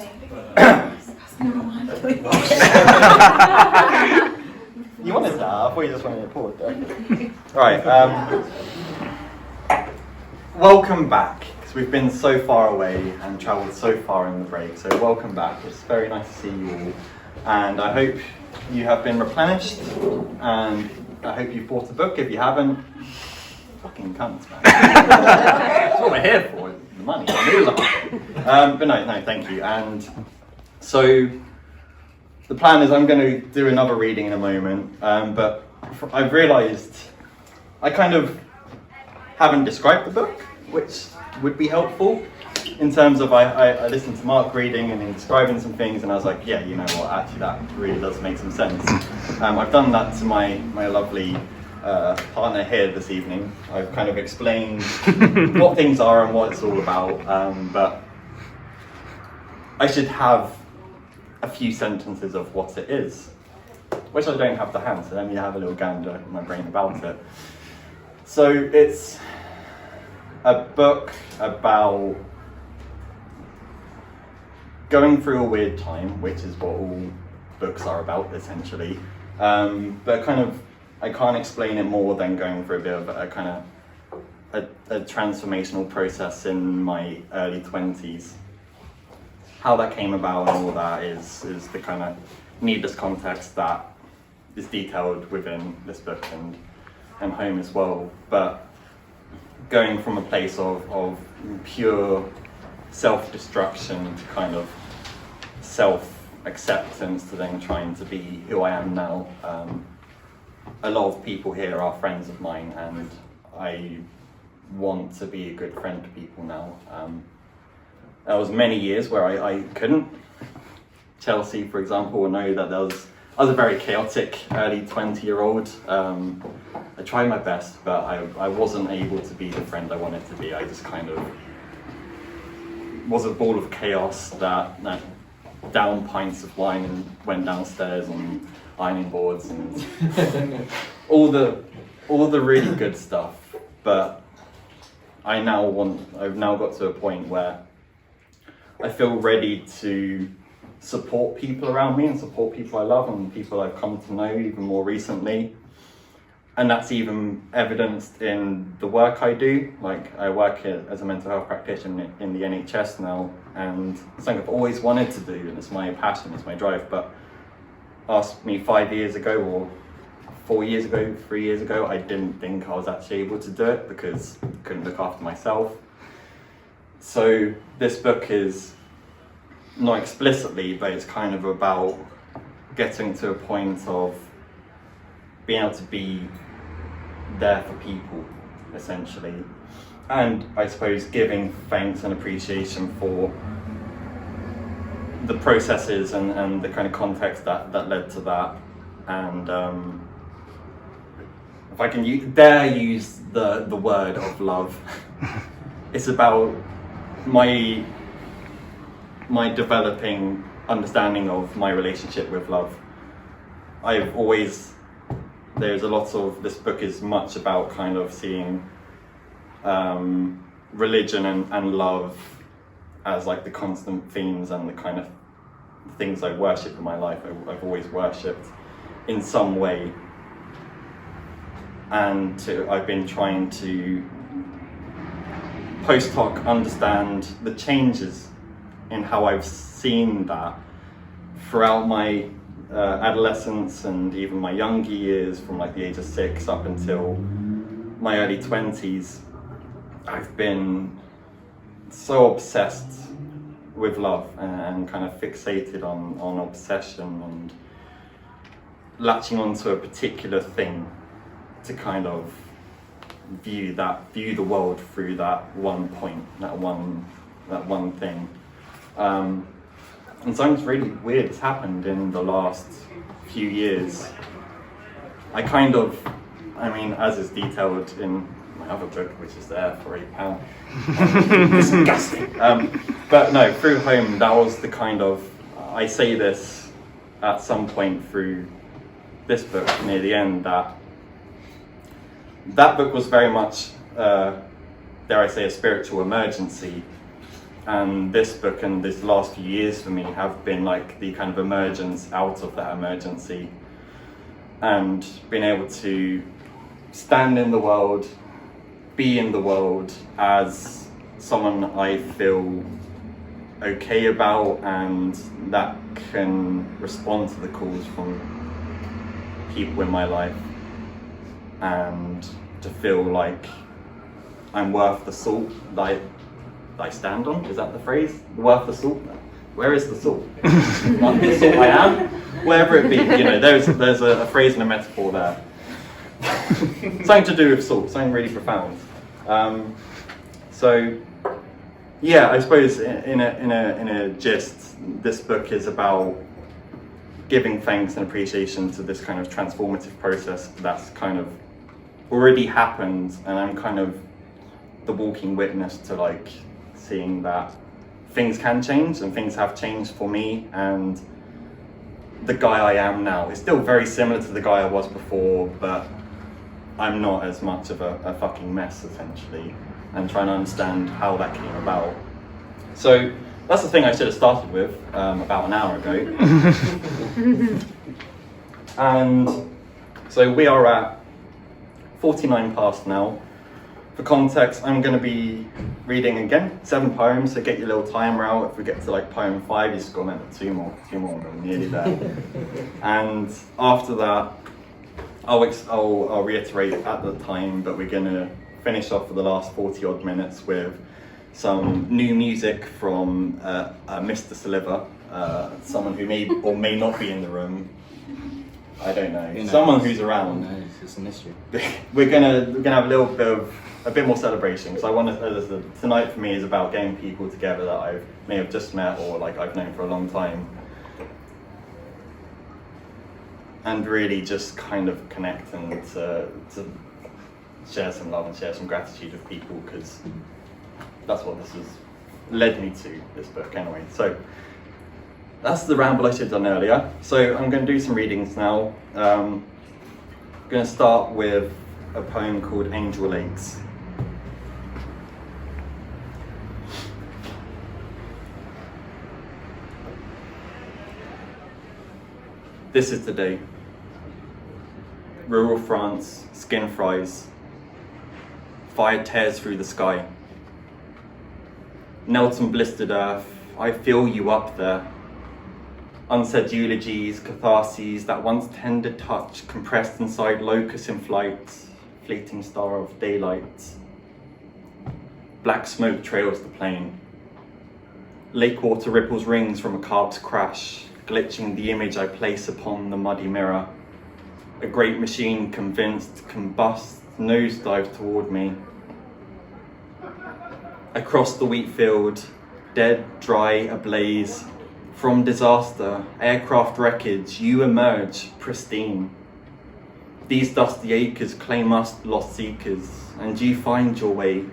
You wanted that? I thought you just wanted to pause there. Right. Welcome back. Because we've been so far away and travelled so far in the break. So welcome back. It's very nice to see you all. And I hope you have been replenished. And I hope you've bought a book. If you haven't, fucking cunts, man. That's what we're here for. The money. But no, thank you. And so the plan is I'm going to do another reading in a moment, but I've realised I kind of haven't described the book, which would be helpful in terms of I listened to Marc reading and describing some things, and I was like, yeah, you know what, actually that really does make some sense. I've done that to my lovely partner here this evening. I've kind of explained what things are and what it's all about, but I should have a few sentences of what it is, which I don't have to hand, so let me have a little gander in my brain about it. So it's a book about going through a weird time, which is what all books are about, essentially. But kind of, I can't explain it more than going through a bit of a kind of a transformational process in my early 20s. How that came about and all that is the kind of needless context that is detailed within this book and home as well. But going from a place of pure self-destruction to kind of self-acceptance to then trying to be who I am now. A lot of people here are friends of mine, and I want to be a good friend to people now. There was many years where I couldn't. Chelsea, for example, will know that I was a very chaotic early 20-year-old. I tried my best, but I wasn't able to be the friend I wanted to be. I just kind of was a ball of chaos that downed pints of wine and went downstairs on ironing boards and all the really good stuff. But I've now got to a point where I feel ready to support people around me and support people I love and people I've come to know even more recently. And that's even evidenced in the work I do. Like, I work as a mental health practitioner in the NHS now, and it's something I've always wanted to do, and it's my passion, it's my drive. But ask me 5 years ago or 4 years ago, 3 years ago, I didn't think I was actually able to do it because I couldn't look after myself. So this book is not explicitly, but it's kind of about getting to a point of being able to be there for people, essentially. And I suppose giving thanks and appreciation for the processes and the kind of context that led to that. And if I can use the word of love, it's about my developing understanding of my relationship with love. There's a lot of, this book is much about kind of seeing religion and love as like the constant themes and the kind of things I worship in my life. I've always worshipped in some way. And I've been trying to post hoc understand the changes in how I've seen that throughout my adolescence and even my younger years, from like the age of 6 up until my early 20s. I've been so obsessed with love and kind of fixated on obsession and latching onto a particular thing to kind of view the world through that one point, that one thing. And something really weird has happened in the last few years. As is detailed in my other book, which is there for £8. Disgusting. But no, through home, that was the kind of, I say this at some point through this book near the end, that book was very much, dare I say, a spiritual emergency And this book and this last few years for me have been like the kind of emergence out of that emergency, and being able to stand in the world, be in the world as someone I feel okay about and that can respond to the calls from people in my life, and to feel like I'm worth the salt that I stand on. Is that the phrase? Worth the salt? Where is the salt? Not the salt I am? Wherever it be, you know, there's a phrase and a metaphor there. Something to do with salt, something really profound. So yeah, I suppose in a gist, this book is about giving thanks and appreciation to this kind of transformative process that's kind of already happened, and I'm kind of the walking witness to like seeing that things can change, and things have changed for me, and the guy I am now is still very similar to the guy I was before, but I'm not as much of a fucking mess, essentially, and trying to understand how that came about. So that's the thing I should have started with about an hour ago. And so we are at 49 past now. For context, I'm going to be reading again 7 poems, so get your little timer out. If we get to like poem 5, you just got to remember two more, we're nearly there. And after that, I'll reiterate at the time, but we're going to finish off for the last 40 odd minutes with some new music from Mr. Sliver, someone who may or may not be in the room. I don't know. Someone who's around. No, it's a mystery. We're gonna have a bit more celebration, because I want to. Tonight for me is about getting people together that I may have just met or like I've known for a long time, and really just kind of connect and to share some love and share some gratitude with people, because that's what this has led me to, this book anyway. So that's the ramble I should have done earlier. So I'm going to do some readings now. I'm going to start with a poem called Angel Lakes. This is the day. Rural France, skin fries. Fire tears through the sky. Knelt and blistered earth, I feel you up there. Unsaid eulogies, catharses, that once tender touch compressed inside locust in flight, fleeting star of daylight. Black smoke trails the plain. Lake water ripples rings from a carp's crash, glitching the image I place upon the muddy mirror. A great machine convinced combust, nosedive toward me. Across the wheat field, dead, dry, ablaze. From disaster, aircraft wreckage, you emerge pristine. These dusty acres claim us lost seekers, and you find your way,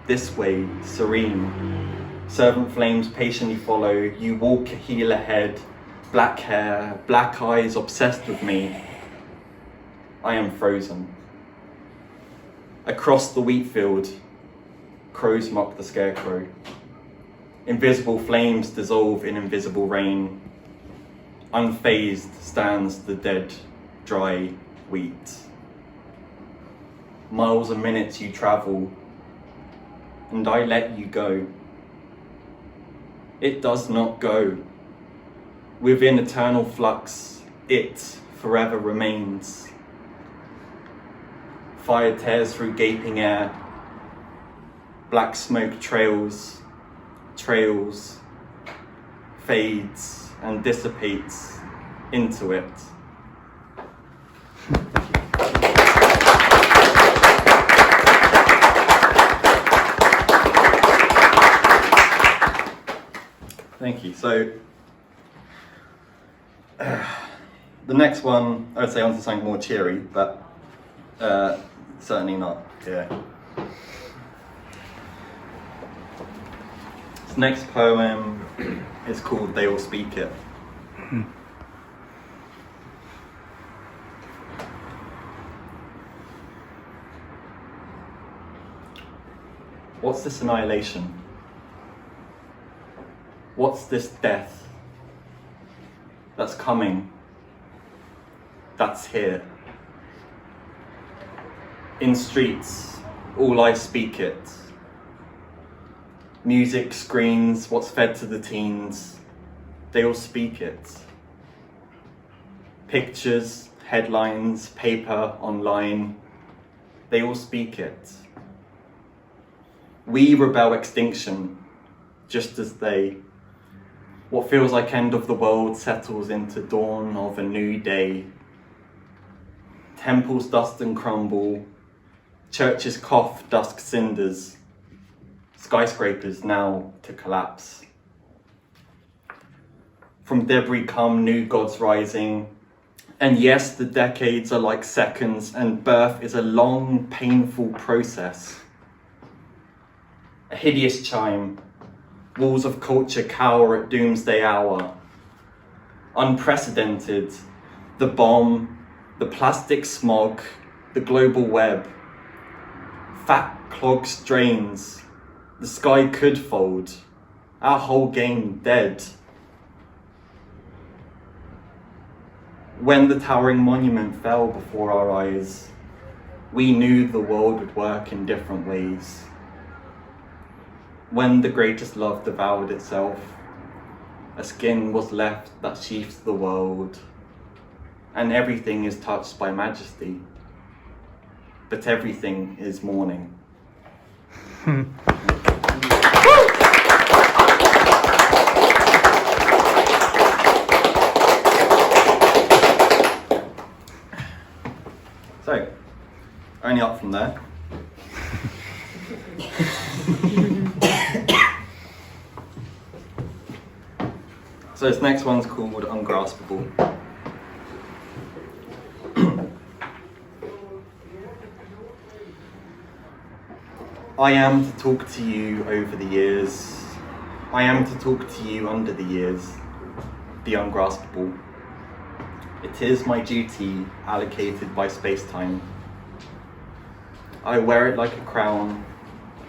this way, serene. Servant flames patiently follow, you walk a heel ahead, black hair, black eyes obsessed with me. I am frozen. Across the wheat field, crows mock the scarecrow. Invisible flames dissolve in invisible rain. Unfazed stands the dead, dry wheat. Miles and minutes you travel, and I let you go. It does not go. Within eternal flux, it forever remains. Fire tears through gaping air. Black smoke trails, fades and dissipates into it. Thank you. So the next one, I would say onto something more cheery, but certainly not here. This next poem is called They All Speak It. What's this annihilation? What's this death that's coming, that's here? In streets, all I speak it. Music, screens, what's fed to the teens, they all speak it. Pictures, headlines, paper, online, they all speak it. We rebel extinction, just as they. What feels like end of the world settles into dawn of a new day. Temples dust and crumble, churches cough dusk cinders, skyscrapers now to collapse. From debris come new gods rising, and yes, the decades are like seconds, and birth is a long, painful process. A hideous chime, walls of culture cower at doomsday hour. Unprecedented, the bomb, the plastic smog, the global web. Fat clogged drains, the sky could fold, our whole game dead. When the towering monument fell before our eyes, we knew the world would work in different ways. When the greatest love devoured itself, a skin was left that sheaths the world, and everything is touched by majesty, but everything is mourning. So, only up from there. So this next one's called Ungraspable. I am to talk to you over the years. I am to talk to you under the years. The ungraspable. It is my duty allocated by space-time. I wear it like a crown.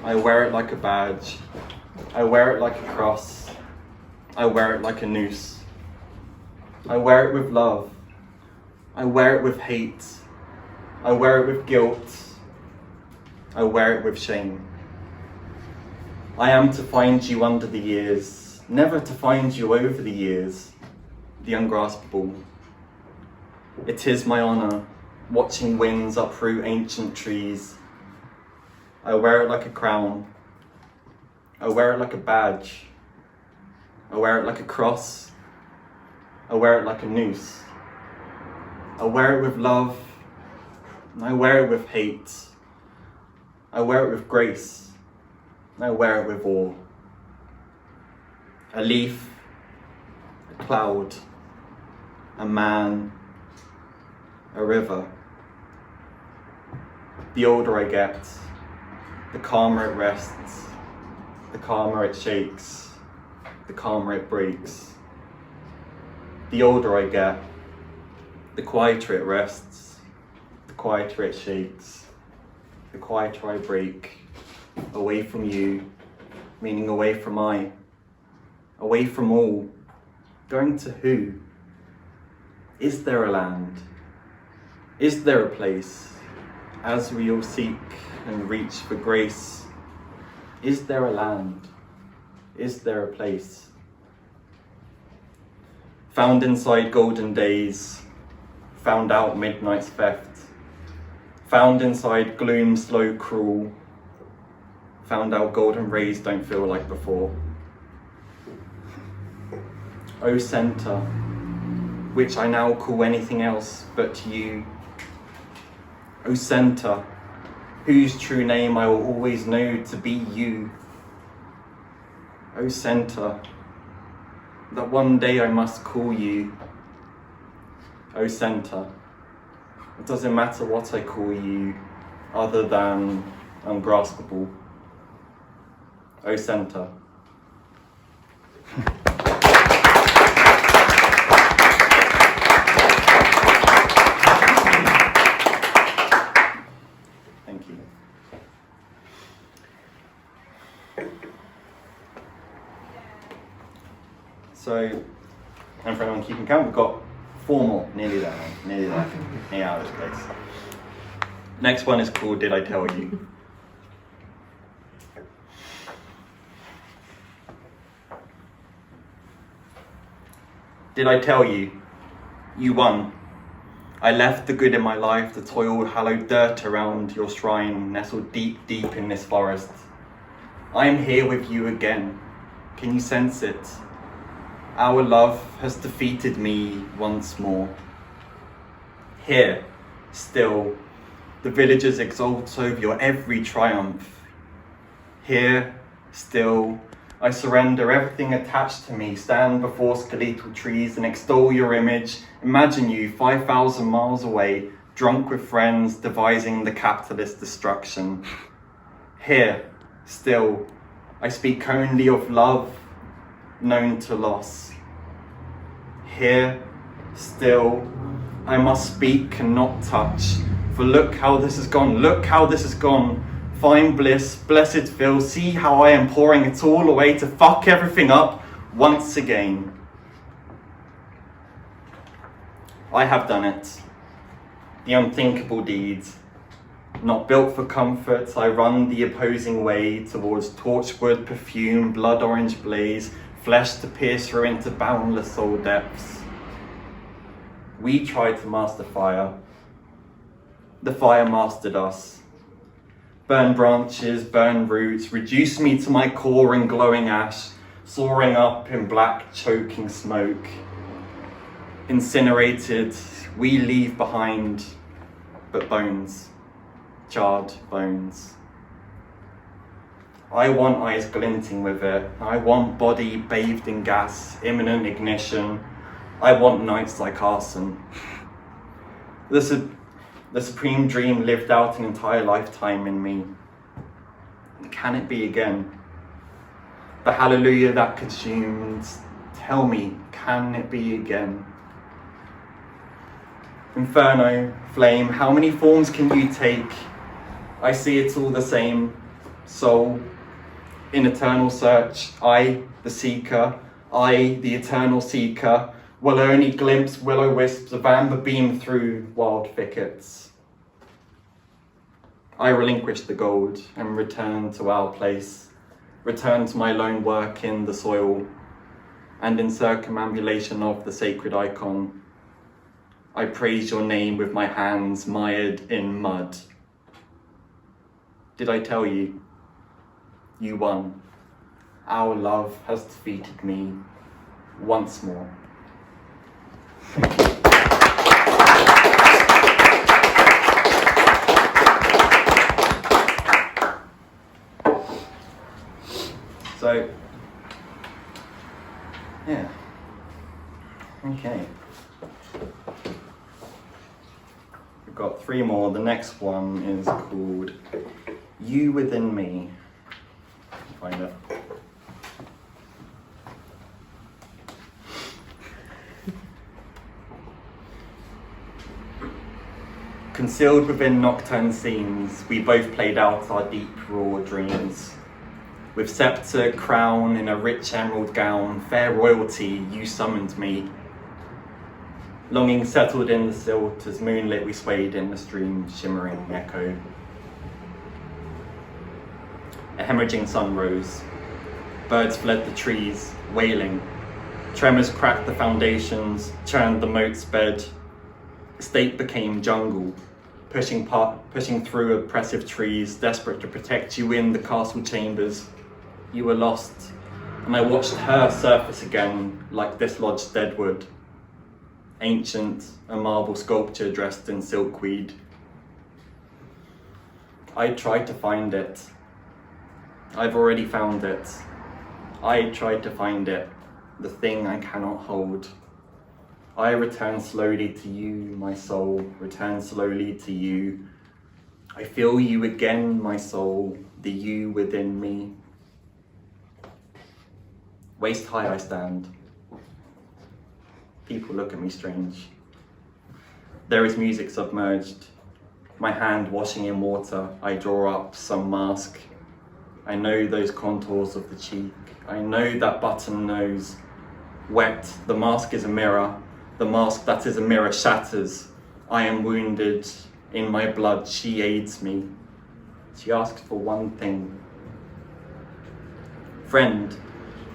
I wear it like a badge. I wear it like a cross. I wear it like a noose. I wear it with love. I wear it with hate. I wear it with guilt. I wear it with shame. I am to find you under the years, never to find you over the years, the ungraspable. It is my honour, watching winds uproot ancient trees. I wear it like a crown. I wear it like a badge. I wear it like a cross. I wear it like a noose. I wear it with love. I wear it with hate. I wear it with grace. I wear it with awe. A leaf, a cloud, a man, a river. The older I get, the calmer it rests, the calmer it shakes, the calmer it breaks. The older I get, the quieter it rests, the quieter it shakes, the quieter I break, away from you, meaning away from I, away from all, going to who? Is there a land? Is there a place, as we all seek and reach for grace? Is there a land? Is there a place? Found inside golden days, found out midnight's theft, found inside gloom slow cruel, found out golden rays don't feel like before. O centre, which I now call anything else but you. O centre, whose true name I will always know to be you. O centre, that one day I must call you. O centre, it doesn't matter what I call you other than ungraspable. O centre. Thank you. So, and for anyone keeping count, we've got 4 more, nearly there, nearly out of this place. Next one is called Did I Tell You? Did I tell you? You won. I left the good in my life, the toil, hallowed dirt around your shrine, nestled deep, deep in this forest. I am here with you again. Can you sense it? Our love has defeated me once more. Here, still, the villagers exult over your every triumph. Here, still, I surrender everything attached to me, stand before skeletal trees and extol your image. Imagine you 5,000 miles away, drunk with friends, devising the capitalist destruction. Here, still, I speak only of love known to loss. Here, still, I must speak and not touch. For look how this has gone, look how this has gone. Find bliss, blessed fill, see how I am pouring it all away to fuck everything up once again. I have done it. The unthinkable deeds. Not built for comfort, I run the opposing way towards torchwood, perfume, blood orange blaze, flesh to pierce through into boundless soul depths. We tried to master fire. The fire mastered us. Burn branches, burn roots, reduce me to my core in glowing ash, soaring up in black, choking smoke. Incinerated, we leave behind but bones, charred bones. I want eyes glinting with it. I want body bathed in gas, imminent ignition. I want nights like arson. The supreme dream lived out an entire lifetime in me. Can it be again? The hallelujah that consumed. Tell me, can it be again? Inferno, flame, how many forms can you take? I see it's all the same. Soul, in eternal search. I, the seeker. I, the eternal seeker. Will only glimpse will-o'-wisps of amber beam through wild thickets. I relinquish the gold and return to our place, return to my lone work in the soil, and in circumambulation of the sacred icon, I praise your name with my hands mired in mud. Did I tell you? You won. Our love has defeated me once more. So, yeah, okay. We've got 3 more. The next one is called You Within Me. Find it. Concealed within nocturne scenes, we both played out our deep, raw dreams. With sceptre, crown, in a rich emerald gown, fair royalty, you summoned me. Longing settled in the silt, as moonlit we swayed in the stream's shimmering echo. A hemorrhaging sun rose. Birds fled the trees, wailing. Tremors cracked the foundations, churned the moat's bed. Estate became jungle, pushing through oppressive trees, desperate to protect you in the castle chambers. You were lost, and I watched her surface again like this lodge's deadwood. Ancient, a marble sculpture dressed in silkweed. I tried to find it. I've already found it. I tried to find it, the thing I cannot hold. I return slowly to you, my soul, return slowly to you. I feel you again, my soul, the you within me. Waist high I stand. People look at me strange. There is music submerged. My hand washing in water, I draw up some mask. I know those contours of the cheek. I know that button nose. Wet, the mask is a mirror. The mask that is a mirror shatters. I am wounded. In my blood, she aids me. She asks for one thing. Friend,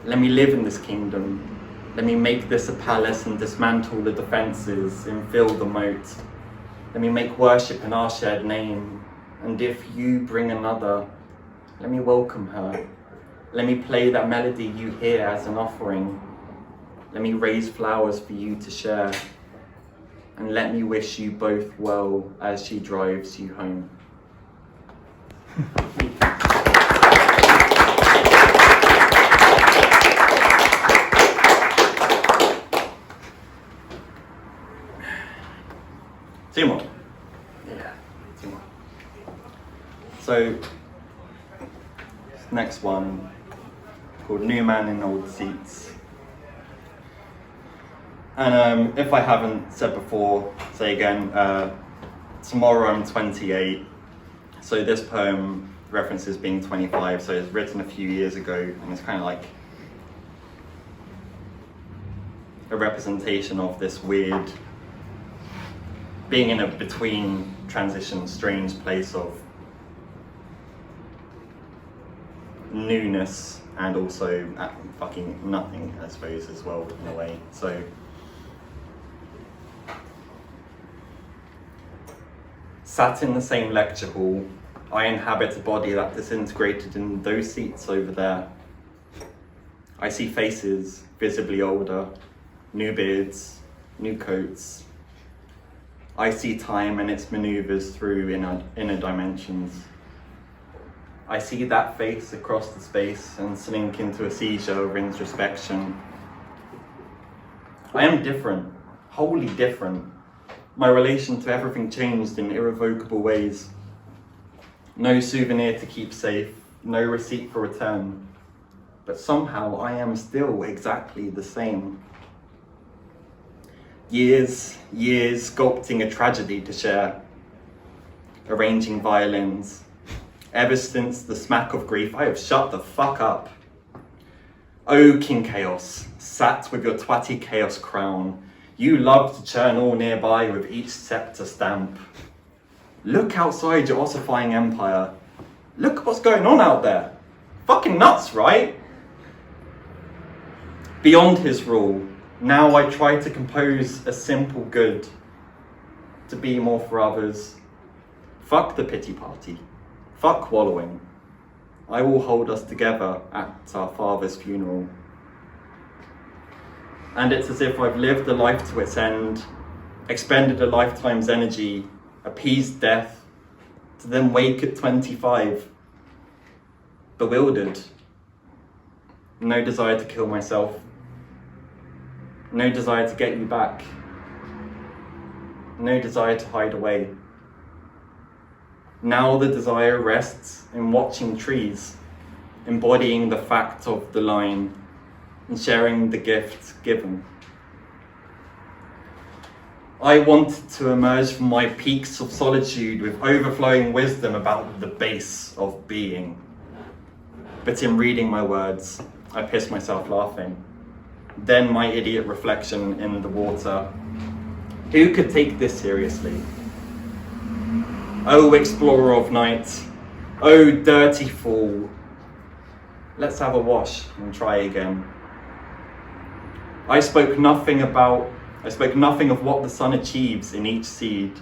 let me live in this kingdom. Let me make this a palace and dismantle the defenses and fill the moat. Let me make worship in our shared name. And if you bring another, let me welcome her. Let me play that melody you hear as an offering. Let me raise flowers for you to share. And let me wish you both well as she drives you home. Two more. Yeah, two more. So, this next one, called New Man in Old Seats. And if I haven't said before, say again, tomorrow I'm 28. So this poem references being 25, so it's written a few years ago, and it's kind of like a representation of this weird, being in a between transition, strange place of newness and also fucking nothing, I suppose, as well, in a way. So, sat in the same lecture hall, I inhabit a body that disintegrated in those seats over there. I see faces, visibly older, new beards, new coats. I see time and its maneuvers through inner dimensions. I see that face across the space and slink into a seizure of introspection. I am different, wholly different. My relation to everything changed in irrevocable ways. No souvenir to keep safe, no receipt for return. But somehow I am still exactly the same. Years sculpting a tragedy to share. Arranging violins. Ever since the smack of grief, I have shut the fuck up. Oh, King Chaos, sat with your twatty chaos crown. You love to churn all nearby with each scepter stamp. Look outside your ossifying empire. Look what's going on out there. Fucking nuts, right? Beyond his rule, now I try to compose a simple good. To be more for others. Fuck the pity party. Fuck wallowing. I will hold us together at our father's funeral. And it's as if I've lived a life to its end, expended a lifetime's energy, appeased death, to then wake at 25, bewildered. No desire to kill myself. No desire to get you back. No desire to hide away. Now the desire rests in watching trees, embodying the fact of the line, and sharing the gift given. I wanted to emerge from my peaks of solitude with overflowing wisdom about the base of being. But in reading my words, I pissed myself laughing. Then my idiot reflection in the water. Who could take this seriously? Oh, explorer of night. Oh, dirty fool. Let's have a wash and try again. I spoke nothing of what the sun achieves in each seed.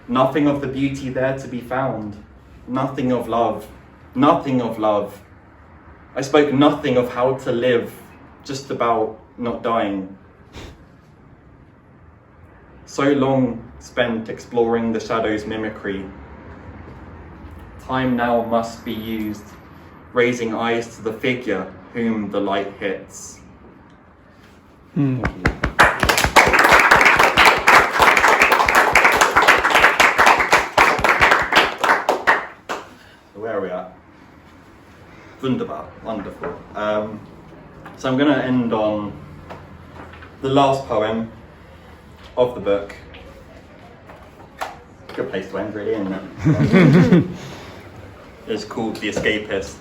Nothing of the beauty there to be found. Nothing of love. Nothing of love. I spoke nothing of how to live, just about not dying. So long spent exploring the shadow's mimicry. Time now must be used, raising eyes to the figure whom the light hits. Thank you. So where are we at? Wunderbar, wonderful. So I'm going to end on the last poem of the book. Good place to end, really, isn't it? It's called The Escapist.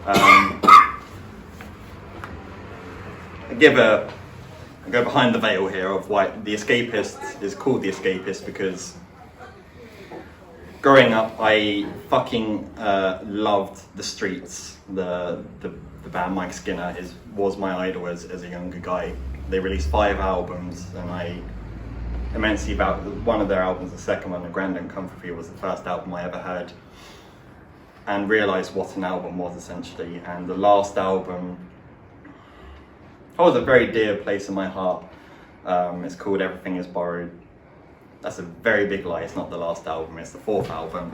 I give a I go behind the veil here of why The Escapist is called The Escapist, because growing up I fucking loved The Streets. The band Mike Skinner was my idol as a younger guy. They released 5 albums and I immensely about one of their albums. The second one, The Grand and Comfy, was the first album I ever heard and realised what an album was essentially. And the last album holds a very dear place in my heart. It's called Everything Is Borrowed. That's a very big lie, it's not the last album, it's the 4th album.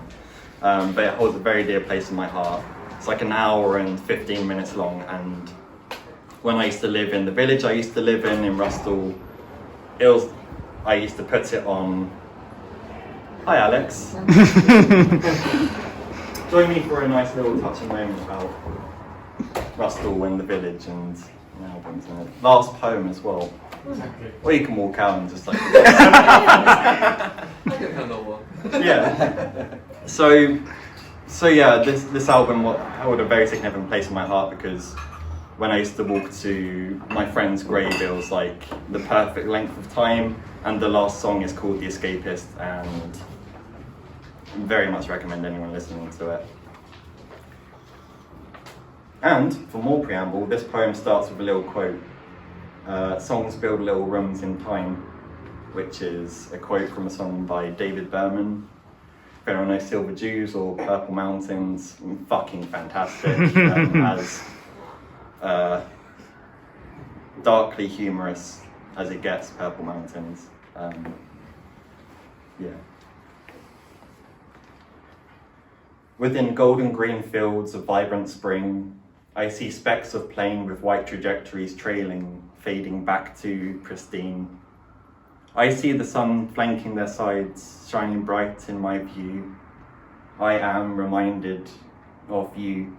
But it holds a very dear place in my heart. It's like an hour and 15 minutes long, and when I used to live in the village I used to live in Rustle, I used to put it on. Hi Alex. Join me for a nice little touching moment about Rustle and the village and albums and the last poem as well. Or you can walk out and just like I can handle one. Yeah. So yeah, this album held a very significant place in my heart, because when I used to walk to my friend's grave, it was like the perfect length of time, and the last song is called The Escapist, and I very much recommend anyone listening to it. And for more preamble, this poem starts with a little quote. Songs build little rooms in time, which is a quote from a song by David Berman. If anyone knows Silver Jews or Purple Mountains, fucking fantastic. As darkly humorous as it gets, Purple Mountains. Yeah. Within golden green fields of vibrant spring, I see specks of plain with white trajectories trailing, fading back to pristine. I see the sun flanking their sides, shining bright in my view. I am reminded of you.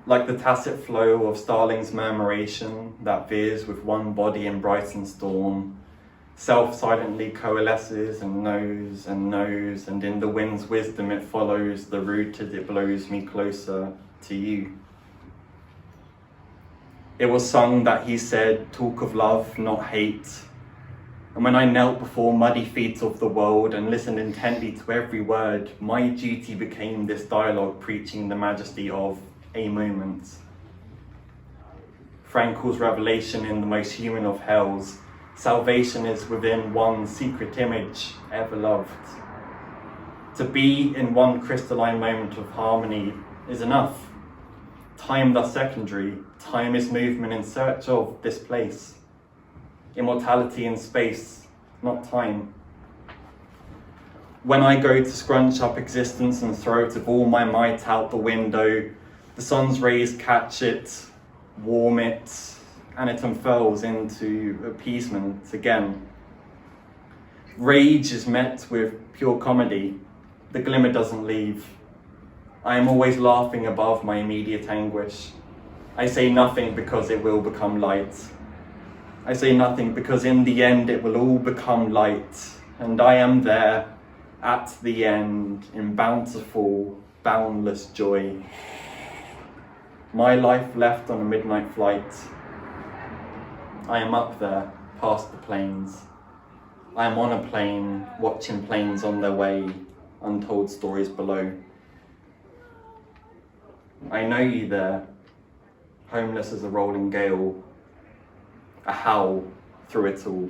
Like the tacit flow of starling's murmuration that veers with one body in Brighton's dawn, self silently coalesces and knows, and in the wind's wisdom it follows the route as it blows me closer to you. It was sung that he said, talk of love, not hate. And when I knelt before muddy feet of the world and listened intently to every word, my duty became this dialogue preaching the majesty of a moment. Frankel's revelation in the most human of hells, salvation is within one secret image ever loved. To be in one crystalline moment of harmony is enough. Time thus secondary, time is movement in search of this place. Immortality in space, not time. When I go to scrunch up existence and throw it with all my might out the window, the sun's rays catch it, warm it, and it unfurls into appeasement again. Rage is met with pure comedy. The glimmer doesn't leave. I am always laughing above my immediate anguish. I say nothing because it will become light. I say nothing because in the end it will all become light, and I am there at the end in bountiful, boundless joy. My life left on a midnight flight. I am up there, past the plains. I am on a plane, watching planes on their way, untold stories below. I know you there, homeless as a rolling gale, a howl through it all.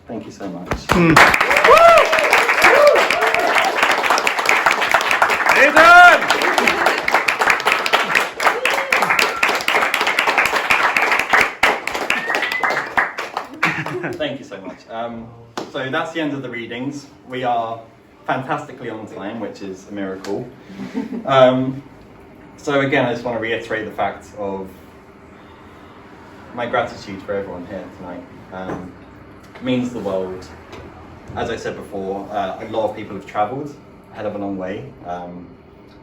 Thank you so much. Thank you so much. So that's the end of the readings. We are fantastically on time, which is a miracle. So again, I just want to reiterate the fact of my gratitude for everyone here tonight. It means the world. As I said before, a lot of people have travelled a hell of a long way,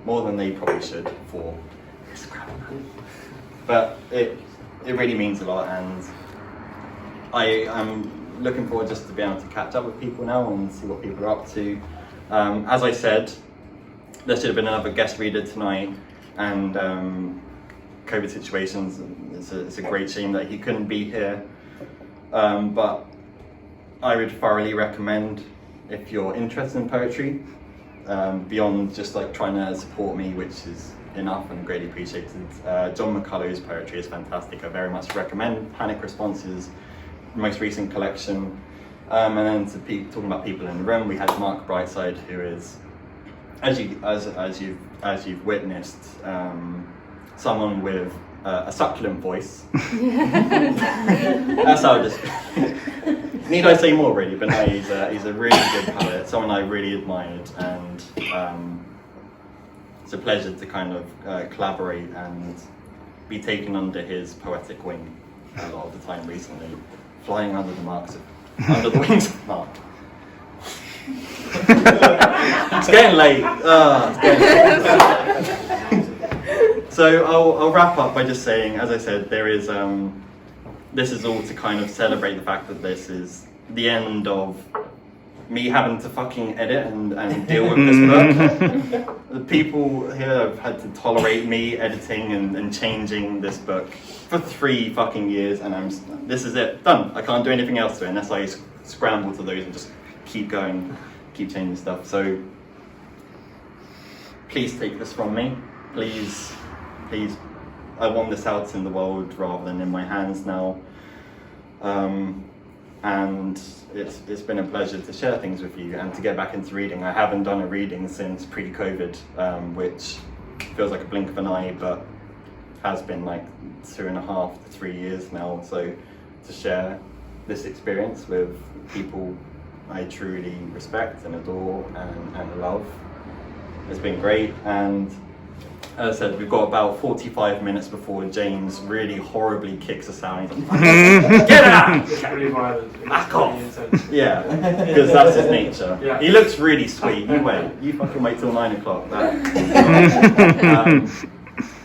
more than they probably should for this crap. But it really means a lot, and I am looking forward just to be able to catch up with people now and see what people are up to. As I said, there should have been another guest reader tonight, and COVID situations, it's a great shame that he couldn't be here. But I would thoroughly recommend, if you're interested in poetry, beyond just like trying to support me, which is enough and greatly appreciated. John McCullough's poetry is fantastic. I very much recommend Panic Response's most recent collection. And then talking about people in the room, we had Marc Brightside, who is, as you've witnessed, someone with a succulent voice. That's how I just. Need I say more, really? But no, he's a really good poet, someone I really admired, and it's a pleasure to kind of collaborate and be taken under his poetic wing a lot of the time recently, flying under the wings of Marc. It's getting late. So I'll wrap up by just saying, as I said, there is this is all to kind of celebrate the fact that this is the end of me having to fucking edit and deal with this book. The people here have had to tolerate me editing and changing this book for 3 fucking years, and this is it, done. I can't do anything else to it unless I scramble to those and just keep going, keep changing stuff. So please take this from me. Please, I want this out in the world rather than in my hands now. And it's been a pleasure to share things with you and to get back into reading. I haven't done a reading since pre-COVID, which feels like a blink of an eye, but has been like 2.5 to 3 years now. So to share this experience with people I truly respect and adore and love, it's been great. And as I said, we've got about 45 minutes before James really horribly kicks us out. He's like, get out! It's really violent. Back off! Yeah, because that's his nature. Yeah. He looks really sweet. You fucking wait till 9 o'clock.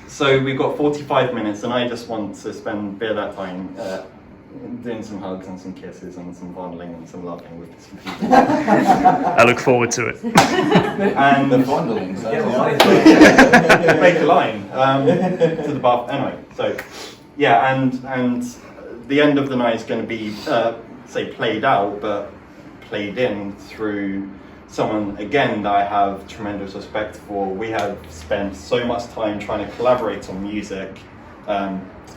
So we've got 45 minutes, and I just want to spend a bit of that time doing some hugs and some kisses and some fondling and some loving with some people. I look forward to it. And the fondling. Make a line to the bath. Anyway, so yeah, and the end of the night is going to be say played out, but played in through someone again that I have tremendous respect for. We have spent so much time trying to collaborate on music.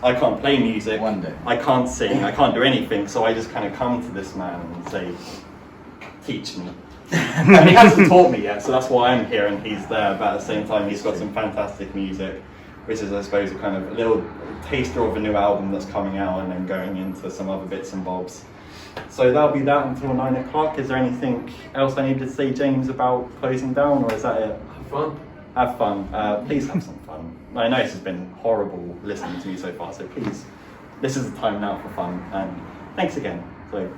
I can't play music. One day. I can't sing. I can't do anything. So I just kind of come to this man and say, "Teach me." And he hasn't taught me yet, so that's why I'm here and he's there. But at the same time, he's got some fantastic music, which is, I suppose, a kind of a little taster of a new album that's coming out, and then going into some other bits and bobs. So that'll be that until 9 o'clock. Is there anything else I need to say, James, about closing down, or is that it? Have fun. Have fun. Please have some fun. I know this has been horrible listening to you so far, so please, this is the time now for fun. And thanks again. So.